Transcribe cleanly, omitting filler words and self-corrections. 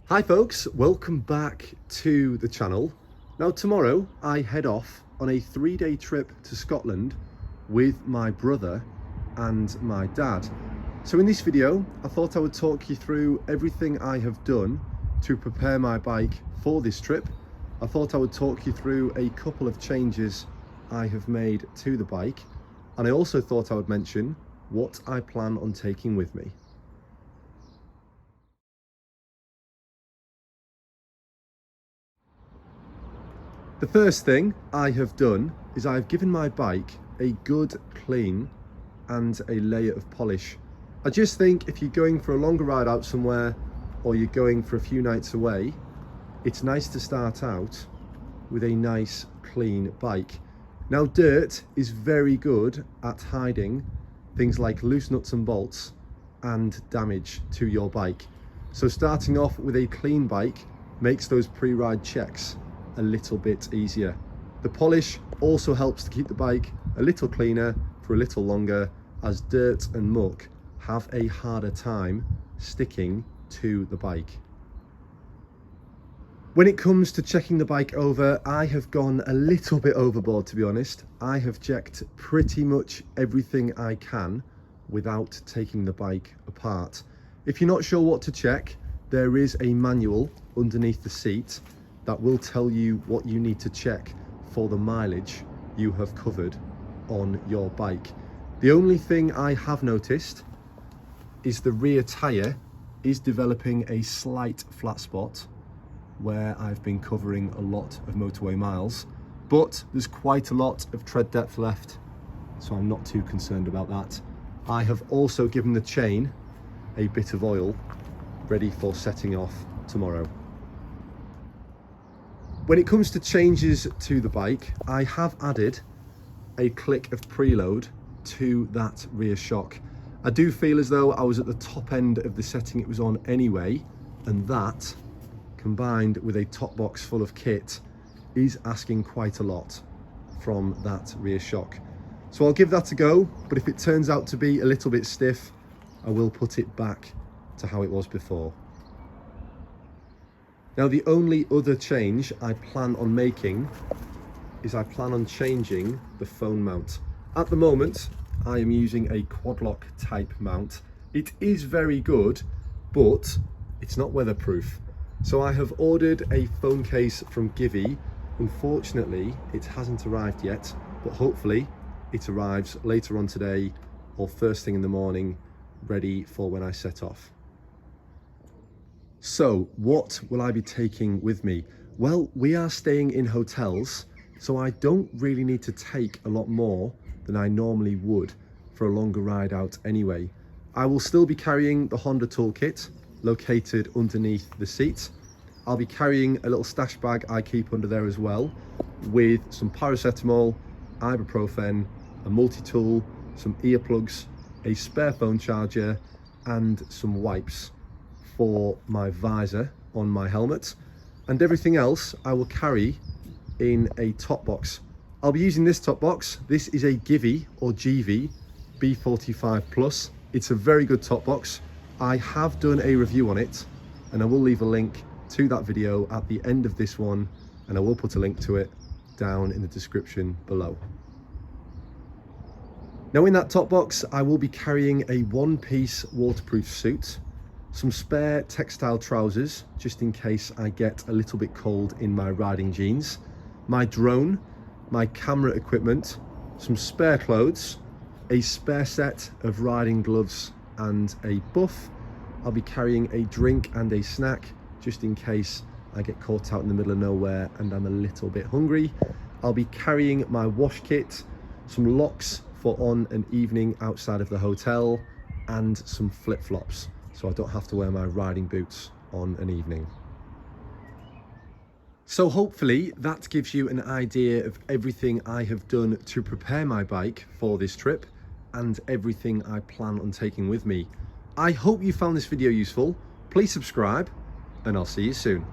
Hi folks, welcome back to the channel. Now tomorrow I head off on a 3-day trip to Scotland with my brother and my dad. So in this video I thought I would talk you through everything I have done to prepare my bike for this trip. I thought I would talk you through a couple of changes I have made to the bike, and I also thought I would mention what I plan on taking with me. The first thing I have done is I've given my bike a good clean and a layer of polish. I just think if you're going for a longer ride out somewhere or you're going for a few nights away, it's nice to start out with a nice clean bike. Now dirt is very good at hiding things like loose nuts and bolts and damage to your bike. So starting off with a clean bike makes those pre-ride checks a little bit easier. The polish also helps to keep the bike a little cleaner for a little longer, as dirt and muck have a harder time sticking to the bike. When it comes to checking the bike over, I have gone a little bit overboard, to be honest. I have checked pretty much everything I can without taking the bike apart. If you're not sure what to check, there is a manual underneath the seat that will tell you what you need to check for the mileage you have covered on your bike. The only thing I have noticed is the rear tyre is developing a slight flat spot where I've been covering a lot of motorway miles, but there's quite a lot of tread depth left, so I'm not too concerned about that. I have also given the chain a bit of oil ready for setting off tomorrow. When it comes to changes to the bike, I have added a click of preload to that rear shock. I do feel as though I was at the top end of the setting it was on anyway, and that, combined with a top box full of kit, is asking quite a lot from that rear shock. So I'll give that a go, but if it turns out to be a little bit stiff, I will put it back to how it was before. Now the only other change I plan on making is I plan on changing the phone mount. At the moment, I am using a quad lock type mount. It is very good, but it's not weatherproof. So I have ordered a phone case from Givi. Unfortunately, it hasn't arrived yet, but hopefully it arrives later on today or first thing in the morning, ready for when I set off. So what will I be taking with me? Well, we are staying in hotels, so I don't really need to take a lot more than I normally would for a longer ride out anyway. I will still be carrying the Honda toolkit located underneath the seat. I'll be carrying a little stash bag I keep under there as well, with some paracetamol, ibuprofen, a multi-tool, some earplugs, a spare phone charger, and some wipes for my visor on my helmet, and everything else I will carry in a top box. I'll be using this top box. This is a Givi or Givi B45 Plus. It's a very good top box. I have done a review on it, and I will leave a link to that video at the end of this one, and I will put a link to it down in the description below. Now in that top box, I will be carrying a one-piece waterproof suit, some spare textile trousers, just in case I get a little bit cold in my riding jeans, my drone, my camera equipment, some spare clothes, a spare set of riding gloves and a buff. I'll be carrying a drink and a snack, just in case I get caught out in the middle of nowhere and I'm a little bit hungry. I'll be carrying my wash kit, some locks for on an evening outside of the hotel, and some flip-flops, so I don't have to wear my riding boots on an evening. So hopefully that gives you an idea of everything I have done to prepare my bike for this trip and everything I plan on taking with me. I hope you found this video useful. Please subscribe, and I'll see you soon.